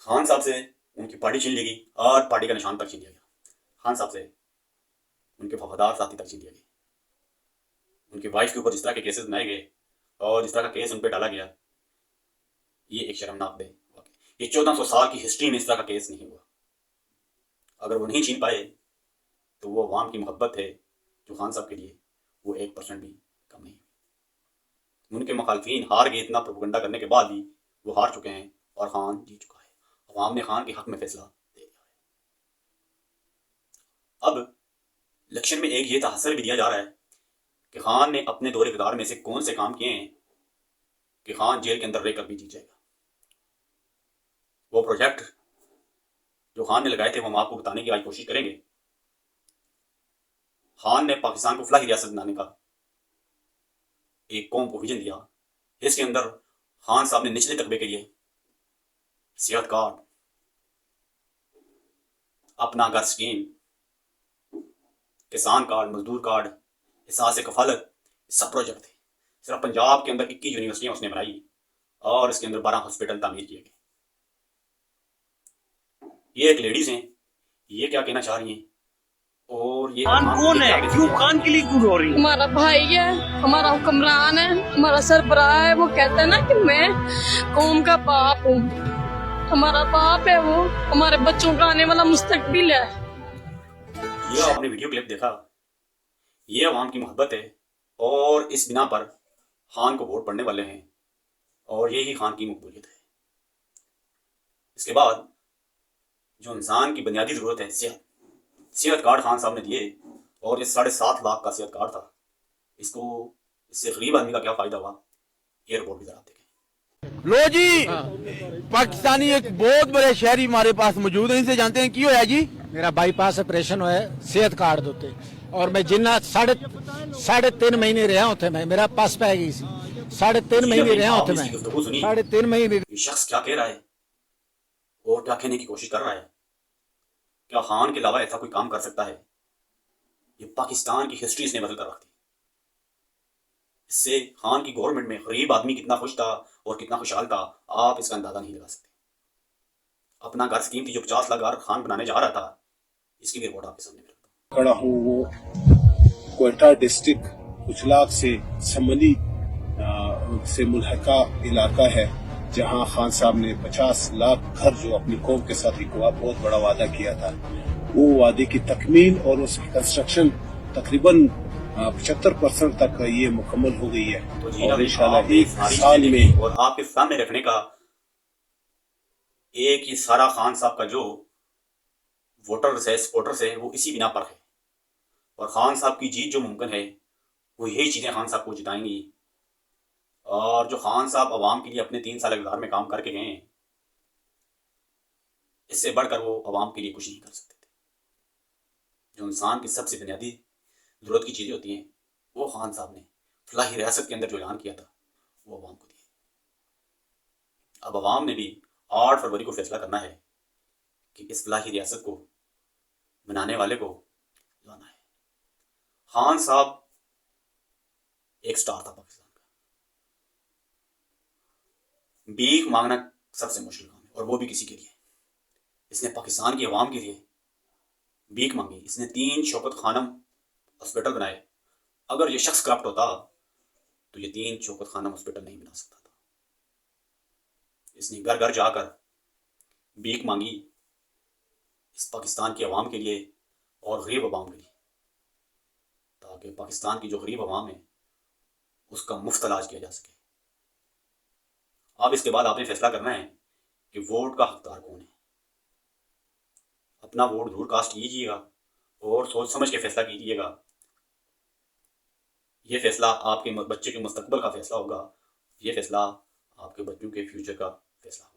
خان صاحب سے ان کی پارٹی چھین لی گئی اور پارٹی کا نشان تک چھین لیا گیا. خان صاحب سے ان کے وفادار ساتھی تک چھین لیا گیا. ان کی وائف کے اوپر جس طرح کے کیسز بنائے گئے اور جس طرح کا کیس ان پہ ڈالا گیا، یہ ایک شرمناک ہے. یہ 1400 سال کی ہسٹری میں اس طرح کا کیس نہیں ہوا. اگر وہ نہیں چھین پائے تو وہ عوام کی محبت ہے جو خان صاحب کے لیے وہ 1% بھی کم نہیں ہوئی. ان کے مخالفین ہار گئے، اتنا پروپیگنڈا کرنے کے بعد بھی وہ ہار چکے ہیں اور خان جیت چکا ہے. عوام نے خان کے حق میں فیصلہ دے دیا ہے. اب الیکشن میں ایک یہ تحسر بھی دیا جا رہا ہے کہ خان نے اپنے دور اقتدار میں سے کون سے کام کیے ہیں کہ خان جیل کے اندر رہ کر بھی جیت جائے گا. وہ پروجیکٹ جو خان نے لگائے تھے وہ ہم آپ کو بتانے کی آج کوشش کریں گے. خان نے پاکستان کو فلاحی ریاست بنانے کا ایک قوم کو ویژن دیا. اس کے اندر خان صاحب نے نچلے طبقے کے لیے صحت کارڈ، اپنا گھر اسکیم، کسان کارڈ، مزدور کارڈ، احساس کفالت، سب پروجیکٹ تھے. صرف پنجاب کے اندر 21 یونیورسٹیاں اس نے بنائی اور اس کے اندر 12 ہاسپٹل تعمیر کیے گئے. یہ ایک لیڈیز ہیں، یہ کیا کہنا چاہ رہی ہیں اور یہ خان کون ہے؟ کیوں خان کے لیے کیوں رو رہی؟ ہمارا بھائی ہے، ہمارا حکمران ہے، ہمارا سربراہ ہے. وہ کہتا ہے نا کہ میں قوم کا باپ ہوں. ہمارا باپ ہے، وہ ہمارے بچوں کا آنے والا مستقبل ہے. یہ آپ نے ویڈیو کلپ دیکھا، یہ عوام کی محبت ہے اور اس بنا پر خان کو ووٹ پڑنے والے ہیں اور یہی خان کی مقبولیت ہے. اس کے بعد جو انسان کی بنیادی ضرورت ہے صحت کارڈ خان صاحب نے دیے اور یہ 7.5 لاکھ کا صحت کارڈ تھا. اس سے غریب آدمی کا کیا فائدہ ہوا، یہ رپورٹ بھی ذرا دیکھیں. لو جی، پاکستانی ایک بہت بڑے شہری ہمارے پاس موجود ہیں، ان سے جانتے ہیں کی ہویا جی. میرا بائی پاس آپریشن ہوئے صحت کارڈ دوتے اور میں جنہ ساڑھے 3 مہینے رہا ہوتے میں، میرا پاس پہ گئی سی 3.5 مہینے رہا ہوتے میں، 3.5 مہینے. یہ شخص کیا کہہ رہا ہے اور کیا کہنے کی کوشش کر رہا ہے؟ کیا خان کے علاوہ ایسا کوئی کام کر سکتا ہے؟ یہ پاکستان کی ہسٹری اس نے بدل کر رکھ دی. اس سے خان کی گورنمنٹ میں غریب آدمی کتنا خوش تھا اور کتنا خوشحال تھا، آپ اس کا اندازہ نہیں لگا سکتے. اپنا گھر اسکیم تھی جو 50 لاکھ گھر خان بنانے جا رہا تھا، اس کی بھی رپورٹ آپ کے سامنے رکھتا ہوں. کھڑا ہوں وہ کوئٹہ ڈسٹرکٹ اچلاک سے سملی سے ملحقہ علاقہ ہے، جہاں خان صاحب نے 50 لاکھ گھر جو اپنی قوم کے ساتھ ایک بہت بڑا وعدہ کیا تھا، وہ وعدے کی تکمیل اور اس کی کنسٹرکشن تقریباً 75% تک یہ مکمل ہو گئی ہے. اور انشاءاللہ ایک سال میں اور آپ کے سامنے رکھنے کا ایک یہ سارا خان صاحب کا جو ووٹرز ہے، سپورٹرز ہے، وہ اسی بنا پر ہے. اور خان صاحب کی جیت جو ممکن ہے وہ یہی چیزیں خان صاحب کو جتائیں گی. اور جو خان صاحب عوام کے لیے اپنے 3 سال اقتدار میں کام کر کے گئے ہیں، اس سے بڑھ کر وہ عوام کے لیے کچھ نہیں کر سکتے تھے. جو انسان کی سب سے بنیادی ضرورت کی چیزیں ہوتی ہیں وہ خان صاحب نے فلاحی ریاست کے اندر جو اعلان کیا تھا وہ عوام کو دیا. اب عوام نے بھی 8 فروری کو فیصلہ کرنا ہے کہ اس فلاحی ریاست کو بنانے والے کو لانا ہے. خان صاحب ایک سٹار تھا پاکستان کا. بھیک مانگنا سب سے مشکل کام ہے اور وہ بھی کسی کے لیے. اس نے پاکستان کی عوام کے لیے بھیک مانگی. اس نے 3 شوکت خانم ہاسپٹل بنائے. اگر یہ شخص کرپٹ ہوتا تو یہ 3 شوکت خانم ہاسپٹل نہیں بنا سکتا تھا. اس نے گھر گھر جا کر بھیک مانگی اس پاکستان کی عوام کے لیے اور غریب عوام کے لیے، تاکہ پاکستان کی جو غریب عوام ہے اس کا مفت علاج کیا جا سکے. اب اس کے بعد آپ نے فیصلہ کرنا ہے کہ ووٹ کا حقدار کون ہے. اپنا ووٹ ضرور کاسٹ کیجیے گا اور سوچ سمجھ کے فیصلہ کیجیے گا. یہ فیصلہ آپ کے بچے کے مستقبل کا فیصلہ ہوگا. یہ فیصلہ آپ کے بچوں کے فیوچر کا فیصلہ ہوگا.